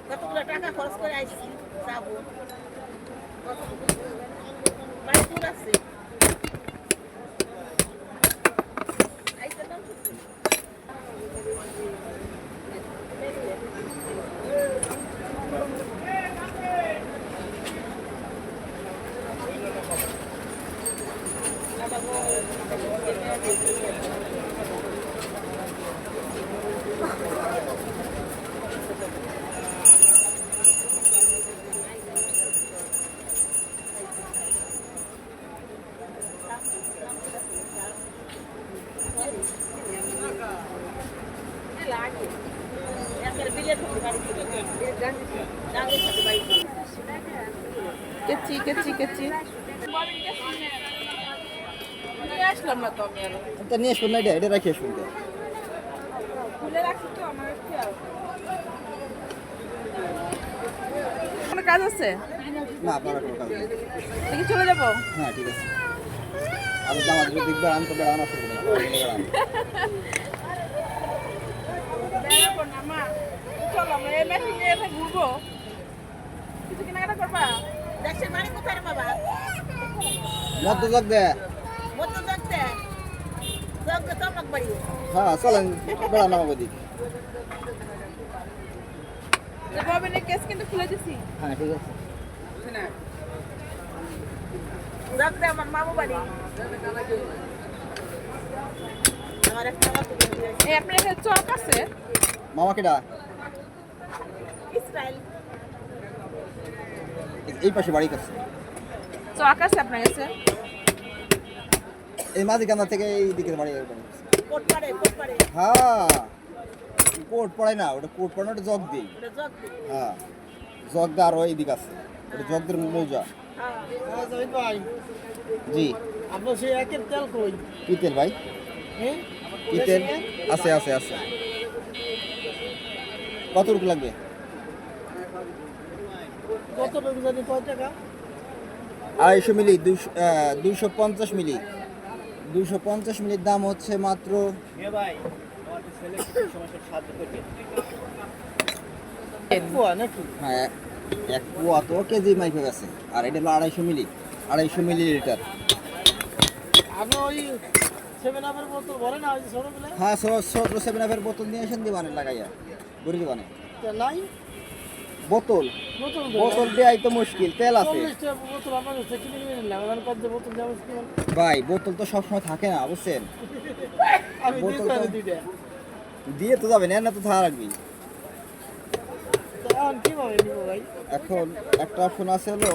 কতগুলো টাকা খরচ করে আসছি যাবো বাড়ি দূর আছে কেচি কেচি কেচি আসলাম না তো আমি তা নিয়ে আসবেন না, এটা রাখি আসবেন। খুলে রাখছি তো আমার খেয়াল কোনো কাজ আছে না আপনারা কোনো কাজ নেই। দেখি চলে যাবো। হ্যাঁ ঠিক আছে, আমি জামা দুটো দেখবে আমি তো বেড়ানো আসবো না। বেড়াবো না মা, চলো আমরা এই মেশিন নিয়ে এসে ঘুরবো। কিছু কেনাকাটা করবা? দেশের বাড়ি কোথায় রে বাবা মধ্য জগ দে। মধ্য জগতে জগতে চমক বাড়ি হ্যাঁ চলেন বেড়ানো আমাকে দিক। ববিনের কেস কিন্তু খুলে দিছি। হ্যাঁ ঠিক আছে। জগতে আমার মামু বাড়ি আমার একটা এই আপনার এখানে চক আছে? মামা কেডা? ইসরায়েল এই পাশে বাড়ি কাছে। চক আছে আপনার কাছে? এই মাঝিকান্দা থেকে এই দিকের বাড়ি। কোট পাড়ে হ্যাঁ কোট পড়ায় না, ওটা কোট পড়ানো, ওটা জগ দিই। ওটা জগতে হ্যাঁ জগ দা আরো এই দিক আছে, ওটা জগদের মৌজা। হ্যাঁ জি আপনার সেই একের তেল কই কি তেল ভাই? হ্যাঁ কি তেল? আছে আছে আছে। কত রুপি লাগবে? কত টাকা জানি কয় টাকা 250 মিলি, 250 মিলি। 250 মিলির দাম হচ্ছে মাত্র ভাই আমাদের ছেলে কিছু সমস্যার সাহায্য করবে পোয়া নাকি হ্যাঁ এক পোয়া তো কেজি মাইফে গেছে, আর এটা হলো 250 মিলি, 250 মিলিলিটার। আপনি ওই 7 আপের বোতল ভরে না ওই ছোটগুলো হ্যাঁ ছোট 7 আপের বোতল নিয়ে এসেন দিবানে লাগাইয়া গড়ি দিবানে। নাই বোতল বোতল বোতল দেয়াই তো মুশকিল, তেল আছে 40 টা বোতল আমার কাছে কিনে নিলাম এখন কত বোতল দেওয়া মুশকিল ভাই। বোতল তো সবসময় থাকে না বুঝছেন, আমি বোতল দিতে তো- দিতে দিয়ে তো যাবেন, এর না তো থাকা রাখবি। এখন কিভাবে নিব ভাই এখন একটা অপশন আছে হলো